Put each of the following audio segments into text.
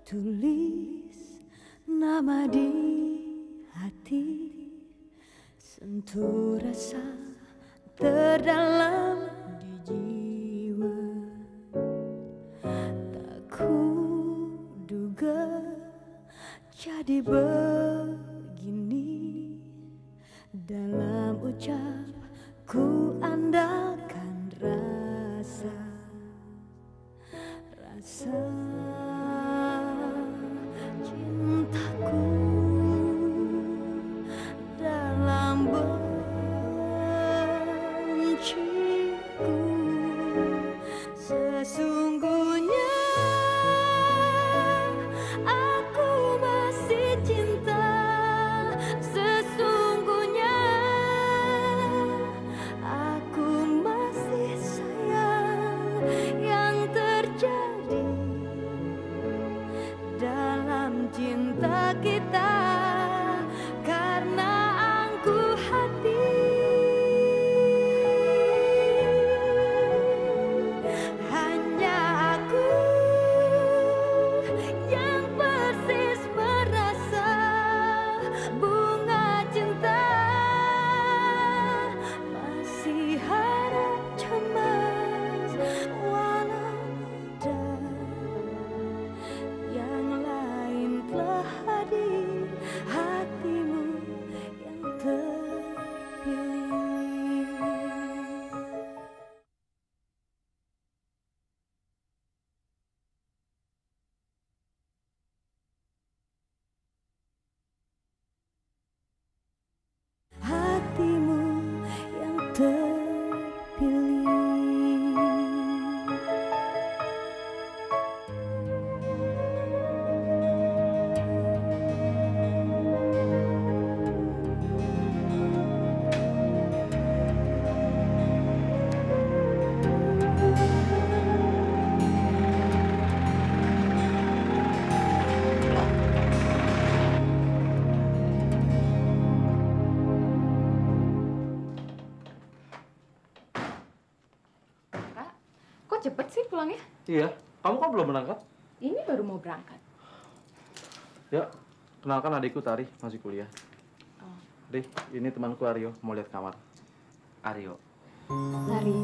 Tulis nama di hati, sentuh rasa terdalam di jiwa. Tak kuduga jadi begini, dalam ucap ku andalkan rasa cintaku dalam benciku. Sesungguhnya aku masih cinta, sesungguhnya aku masih sayang. Yang terjadi dalam cinta kita karena angkuh hati, hanya aku yang persis merasa bunga cinta masih harap cemas, walau yang lain telah hadir, hatimu yang terpilih. Hatimu yang terpilih. Kok cepet sih pulangnya? Iya, kamu kan belum berangkat? Ini baru mau berangkat. Ya, kenalkan adikku Tari, masih kuliah. Oh. Dih, ini temanku Aryo, mau lihat kamar. Aryo. Tari.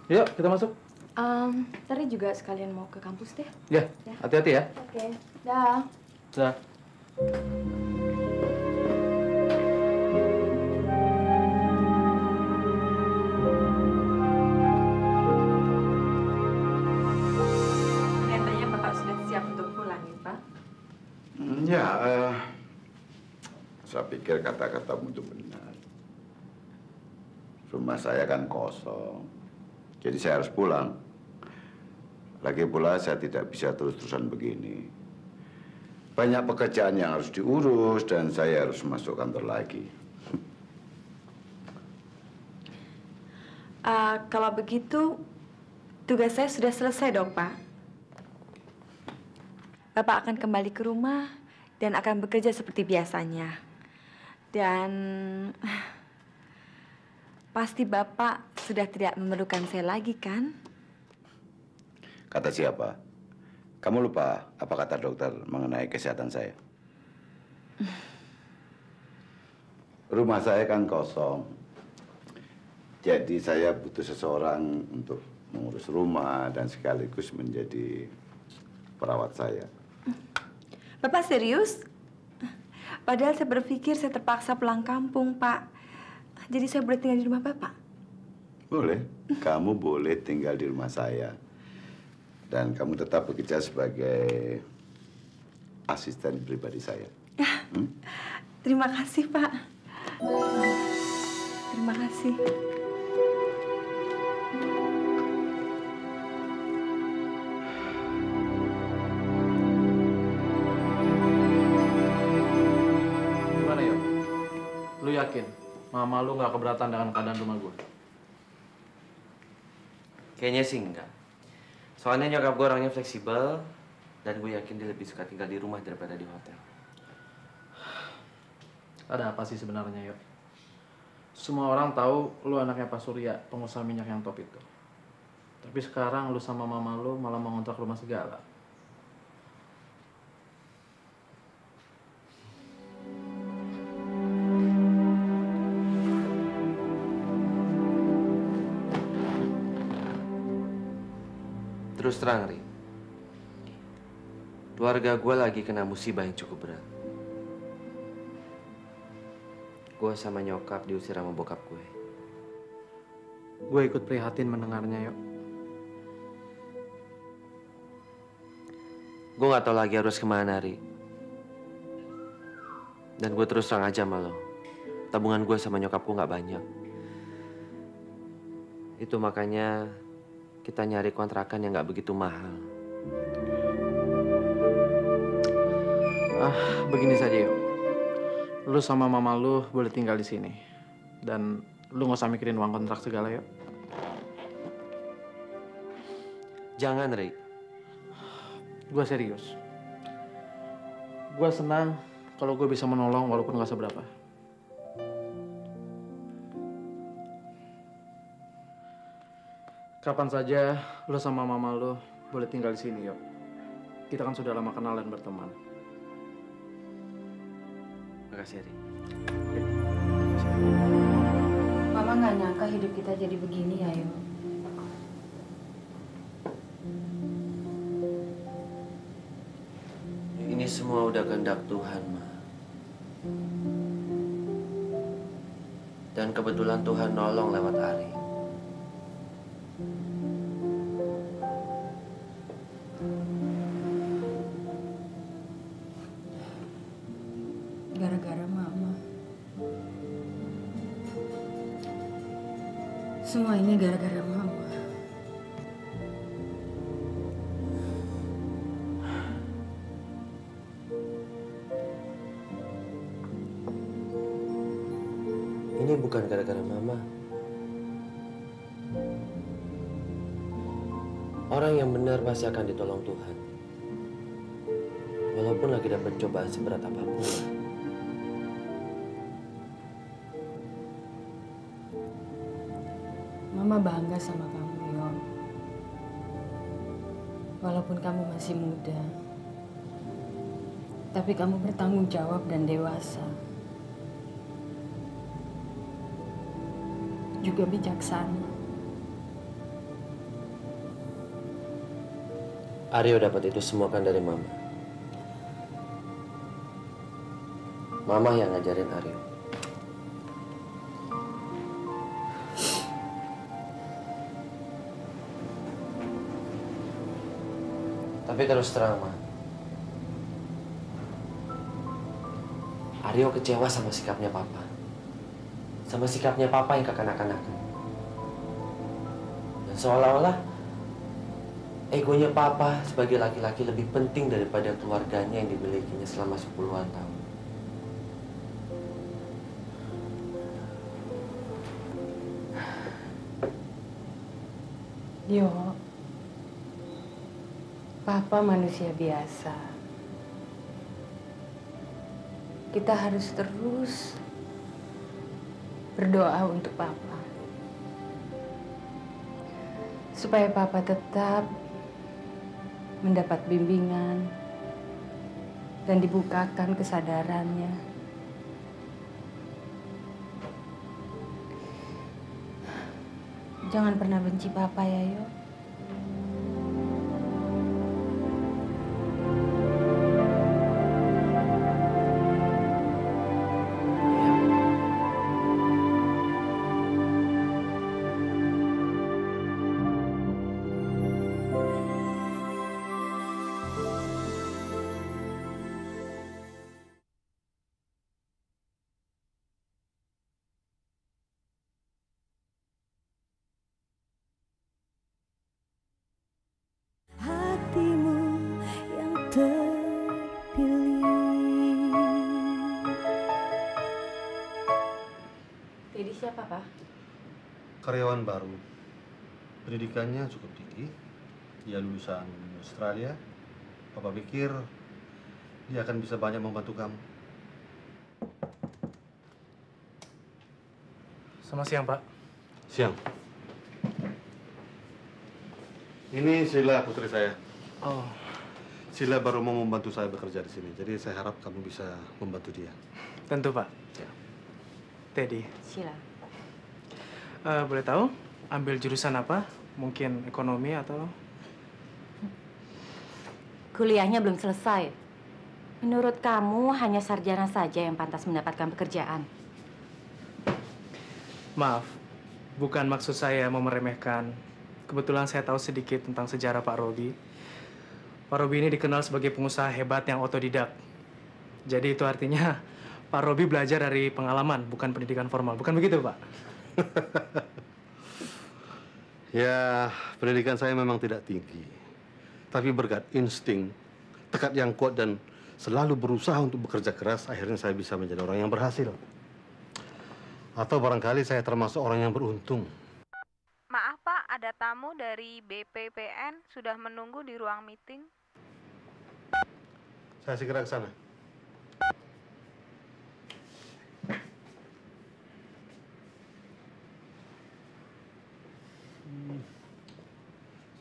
Yuk, kita masuk. Tari juga sekalian mau ke kampus deh. Ya, hati-hati ya. Oke, dah. Dah. Kelihatannya Bapak sudah siap untuk pulang, ya, Pak? Ya, saya pikir kata-katamu itu benar. Rumah saya kan kosong, jadi saya harus pulang. Lagi pula saya tidak bisa terus-terusan begini. Banyak pekerjaan yang harus diurus dan saya harus masuk kantor lagi. Kalau begitu, tugas saya sudah selesai dong, Pak. Bapak akan kembali ke rumah dan akan bekerja seperti biasanya. Dan pasti Bapak sudah tidak memerlukan saya lagi, kan? Kata siapa? Kamu lupa apa kata dokter mengenai kesehatan saya? Rumah saya kan kosong. Jadi saya butuh seseorang untuk mengurus rumah dan sekaligus menjadi perawat saya. Bapak serius? Padahal saya berpikir saya terpaksa pulang kampung, Pak. Jadi saya boleh tinggal di rumah Bapak? Boleh. Kamu boleh tinggal di rumah saya. Dan kamu tetap bekerja sebagai asisten pribadi saya. Terima kasih, Pak. Terima kasih. Gimana, Yo? Lu yakin mama lu nggak keberatan dengan keadaan rumah gue? Kayaknya sih enggak. Soalnya nyokap gue orangnya fleksibel, dan gue yakin dia lebih suka tinggal di rumah daripada di hotel. Ada apa sih sebenarnya, Yo? Semua orang tahu lu anaknya Pak Surya, pengusaha minyak yang top itu. Tapi sekarang lu sama mama lu malah mau ngontrak rumah segala. Terus terang, Ri. Keluarga gue lagi kena musibah yang cukup berat. Gue sama nyokap diusir sama bokap gue. Gue ikut prihatin mendengarnya, Yok. Gue gak tahu lagi harus kemana, Ri. Dan gue terus terang aja sama lo. Tabungan gue sama nyokap gue gak banyak. Itu makanya kita nyari kontrakan yang gak begitu mahal. Begini saja, Yok. Lu sama mama lu boleh tinggal di sini. Dan lu nggak usah mikirin uang kontrak segala, Yok. Jangan, Ri. Gue serius. Gue senang kalau gue bisa menolong walaupun nggak seberapa. Kapan saja lu sama mama lu boleh tinggal di sini, Yok. Kita kan sudah lama kenal dan berteman. Makasih, Ri. Mama nggak nyangka hidup kita jadi begini ya, Yo. Ini semua udah kehendak Tuhan, Ma. Dan kebetulan Tuhan nolong lewat Ari. Gara-gara Mama. Semua ini gara-gara Mama. Ini bukan gara-gara Mama. Orang yang benar pasti akan ditolong Tuhan. Walaupun lagi dapat cobaan seberat apapun. Mama bangga sama kamu, Yo. Walaupun kamu masih muda, tapi kamu bertanggung jawab dan dewasa. Juga bijaksana. Aryo dapat itu semua kan dari Mama. Mama yang ngajarin Aryo. Tapi terus terang, Ma. Aryo kecewa sama sikapnya Papa. Sama sikapnya Papa yang kekanak-kanakan. Dan seolah-olah egonya Papa sebagai laki-laki lebih penting daripada keluarganya yang dimilikinya selama 10-an tahun. Yo, Papa manusia biasa. Kita harus terus berdoa untuk Papa. Supaya Papa tetap mendapat bimbingan dan dibukakan kesadarannya. Jangan pernah benci Papa ya, Yo. Hatimu yang terpilih. Jadi siapa, Pak? Karyawan baru. Pendidikannya cukup tinggi. Dia lulusan Australia. Papa pikir dia akan bisa banyak membantu kamu. Selamat siang, Pak. Siang. Ini Sheila, putri saya. Oh, Sheila baru mau membantu saya bekerja di sini, jadi saya harap kamu bisa membantu dia. tentu, Pak. Ya. Teddy, Sila. boleh tahu ambil jurusan apa? Mungkin ekonomi atau... Kuliahnya belum selesai. Menurut kamu hanya sarjana saja yang pantas mendapatkan pekerjaan. Maaf, bukan maksud saya mau meremehkan. Kebetulan saya tahu sedikit tentang sejarah Pak Robi. Pak Robi ini dikenal sebagai pengusaha hebat yang otodidak. Jadi itu artinya Pak Robi belajar dari pengalaman, bukan pendidikan formal. Bukan begitu, Pak? Ya, pendidikan saya memang tidak tinggi. Tapi berkat insting, tekad yang kuat dan selalu berusaha untuk bekerja keras, akhirnya saya bisa menjadi orang yang berhasil. Atau barangkali saya termasuk orang yang beruntung. Maaf Pak, ada tamu dari BPPN sudah menunggu di ruang meeting. Saya segera ke sana.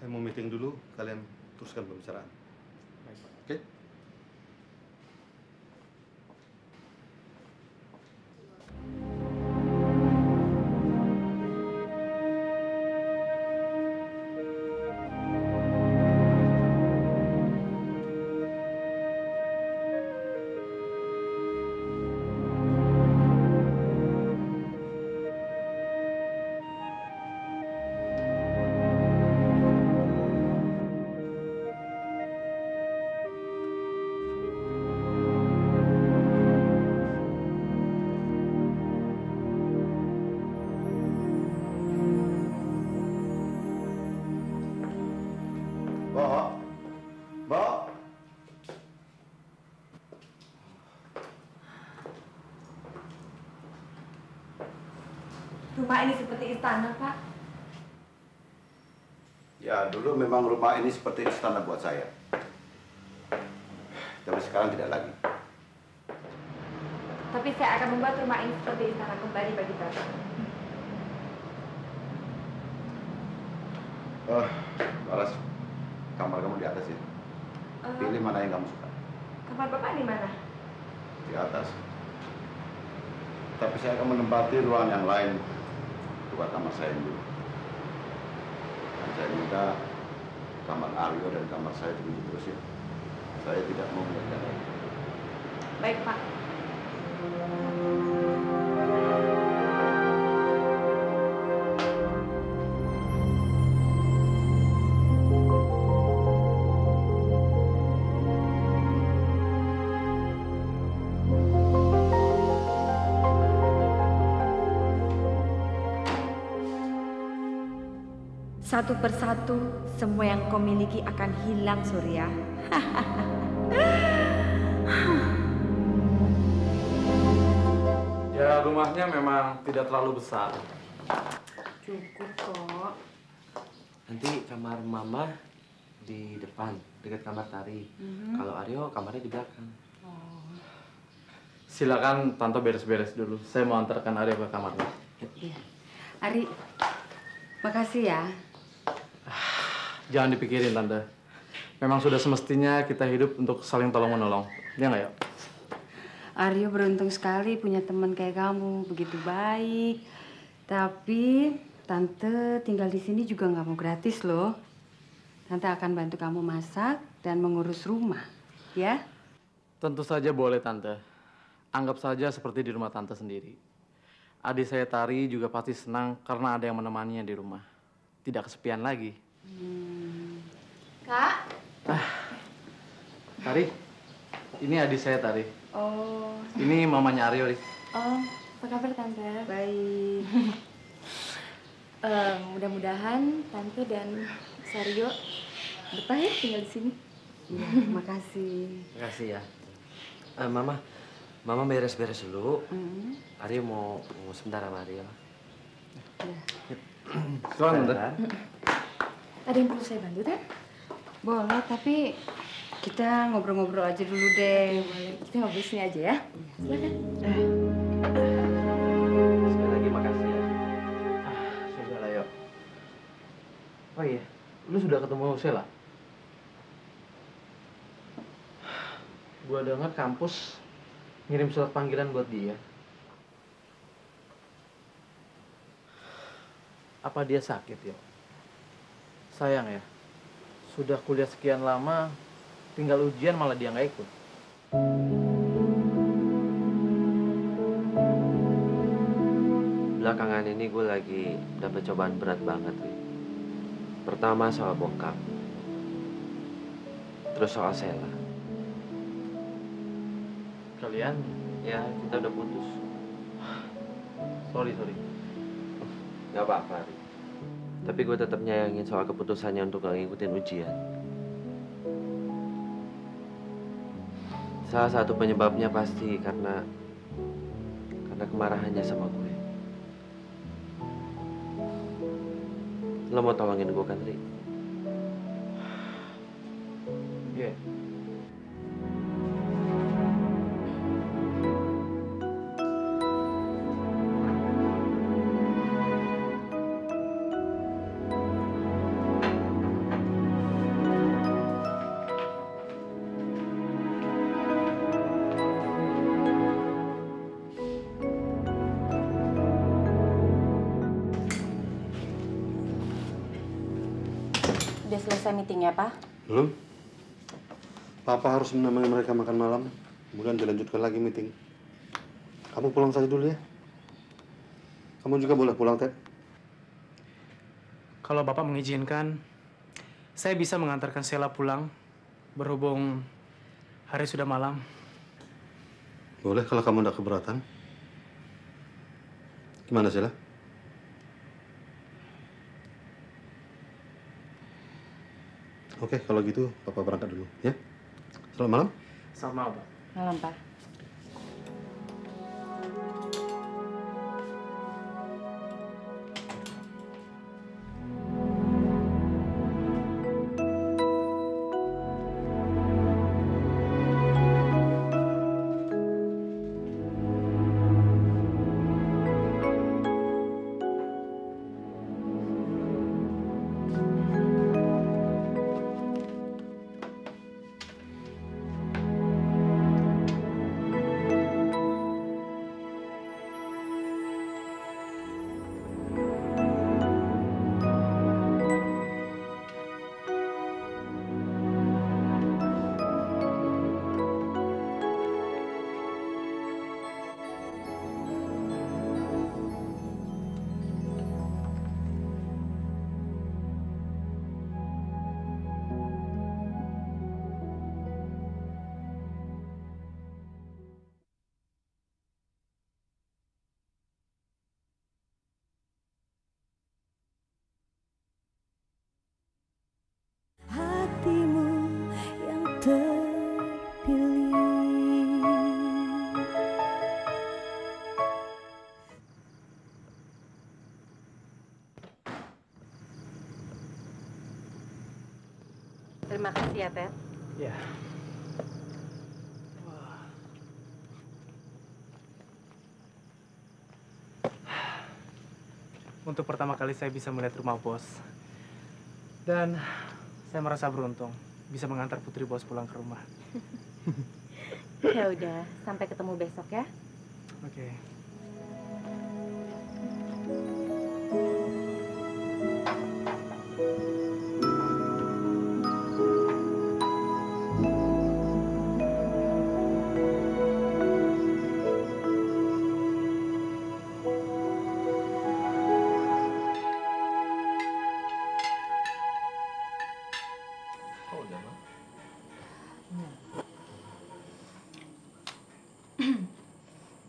Saya mau meeting dulu, kalian teruskan pembicaraan. Oke? Mbak, Mbak. Rumah ini seperti istana, Pak. Ya, dulu memang rumah ini seperti istana buat saya. Tapi sekarang tidak lagi. Tapi saya akan membuat rumah ini seperti istana kembali bagi Bapak. Laras, kamar kamu di atas ya. Pilih mana yang kamu suka. Kamar Bapak di mana? Di atas. Tapi saya akan menempati ruang yang lain buat kamar saya dulu. Dan saya minta kamar Aryo dan kamar saya dikunci terus ya. Saya tidak mau melihat lagi. Baik, Pak. Satu persatu, semua yang kau miliki akan hilang, Surya. Ya, rumahnya memang tidak terlalu besar. Cukup kok. Nanti kamar Mama di depan, dekat kamar Tari. Kalau Aryo, kamarnya di belakang. Silakan Tante beres-beres dulu. Saya mau antarkan Aryo ke kamarnya. Iya. Ari, makasih ya. Jangan dipikirin, Tante. Memang sudah semestinya kita hidup untuk saling tolong-menolong. Ya nggak, ya? Aryo beruntung sekali punya teman kayak kamu, begitu baik. Tapi Tante tinggal di sini juga nggak mau gratis loh. Tante akan bantu kamu masak dan mengurus rumah, ya? Tentu saja boleh, Tante. Anggap saja seperti di rumah Tante sendiri. Adik saya Tari juga pasti senang karena ada yang menemaninya di rumah. Tidak kesepian lagi. Kak? Tari, ini adik saya Tari. Oh, Ini mamanya Aryo, Ri. apa kabar Tante? Baik. Mudah-mudahan Tante dan Saryo betah ya tinggal di sini. Makasih. Makasih ya. Mama beres-beres dulu. Aryo mau sebentar sama Aryo. Silakan, Tante. Ada yang perlu saya bantu, Tan? Boleh, tapi kita ngobrol-ngobrol aja dulu deh. Boleh. Kita ngobrol sini aja ya. Silakan. Sekali lagi makasih ya. Oh iya, lu sudah ketemu Sheila? Gua dengar kampus ngirim surat panggilan buat dia. Apa dia sakit ya? Sayang ya, sudah kuliah sekian lama, tinggal ujian malah dia nggak ikut. Belakangan ini gue lagi dapet cobaan berat banget, Ri. Pertama soal bokap. Terus soal Sheila. Kalian? Ya, kita udah putus. Sorry. Gak apa-apa, Ri. Tapi gue tetap nyayangin soal keputusannya untuk gak ngikutin ujian. Salah satu penyebabnya pasti karena kemarahannya sama gue. Lo mau tolongin gue kan, Ri? Iya. Udah selesai meetingnya, Pak? Belum. Papa harus menemani mereka makan malam. Kemudian dilanjutkan lagi meeting. Kamu pulang saja dulu ya. Kamu juga boleh pulang, Ted. Kalau Bapak mengizinkan, saya bisa mengantarkan Sheila pulang. Berhubung hari sudah malam. Boleh kalau kamu tidak keberatan. Gimana, Sheila? Oke, kalau gitu Papa berangkat dulu, ya. Selamat malam. Selamat malam, Pak. Malam, Pak. Hatimu yang terpilih. Terima kasih ya, Ted. Ya. Untuk pertama kali saya bisa melihat rumah bos. Dan saya merasa beruntung bisa mengantar putri bos pulang ke rumah. Ya udah, sampai ketemu besok ya. Oke. Oh, udah, Bang.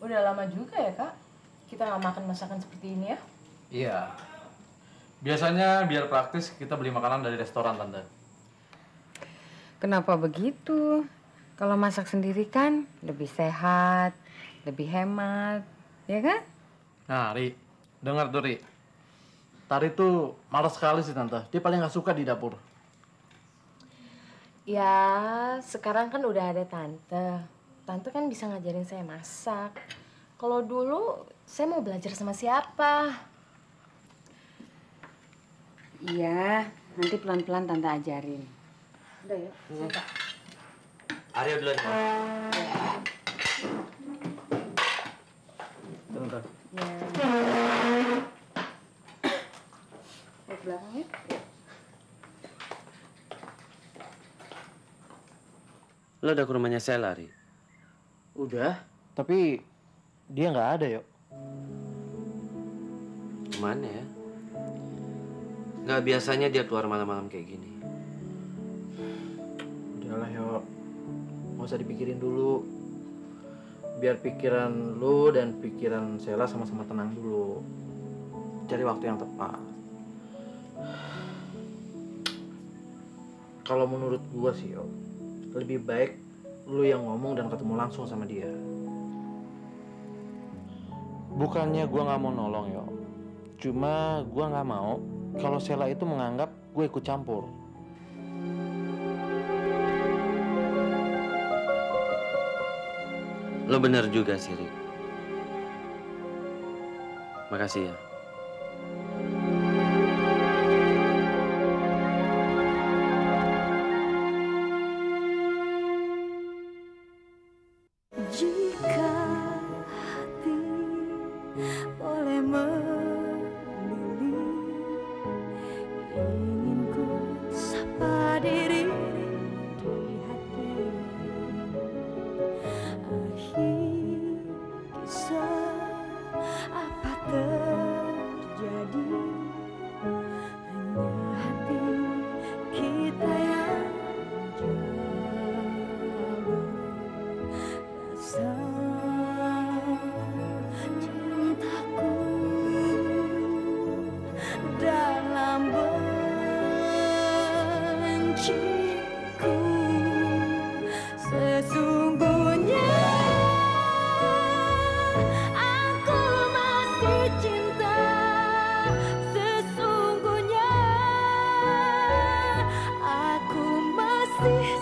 Udah lama juga ya, Kak? Kita nggak makan masakan seperti ini ya? Iya. Biasanya biar praktis kita beli makanan dari restoran, Tante. Kenapa begitu? Kalau masak sendiri kan lebih sehat, lebih hemat, ya kan? Nah, Ri, dengar tuh, Ri. Tari tuh malas sekali sih, Tante. Dia paling nggak suka di dapur. Ya, sekarang kan udah ada Tante. Tante kan bisa ngajarin saya masak. Kalau dulu, saya mau belajar sama siapa? Iya, nanti pelan-pelan Tante ajarin. Udah ya? Aryo duluan. Bentar. Ya. Ke belakang ya. Lo udah ke rumahnya Sela, Ri? Udah, tapi dia nggak ada, Yok. Kemana ya? Nggak biasanya dia keluar malam-malam kayak gini. Udahlah, Yok. Nggak usah dipikirin dulu. Biar pikiran lu dan pikiran Sela sama-sama tenang dulu. Cari waktu yang tepat. Kalau menurut gua sih, Yok, lebih baik lu yang ngomong dan ketemu langsung sama dia. Bukannya gua nggak mau nolong, Yok. Cuma gua nggak mau kalau Sela itu menganggap gue ikut campur. Lo bener juga sih, Ri. Makasih ya. Jika hati boleh memilih, ingin ku sapa diri di hati. Akhir kisah apa terjadi, hanya hati kita yang jaga rasa cintaku dalam benciku. Sesungguhnya aku masih cinta, sesungguhnya aku masih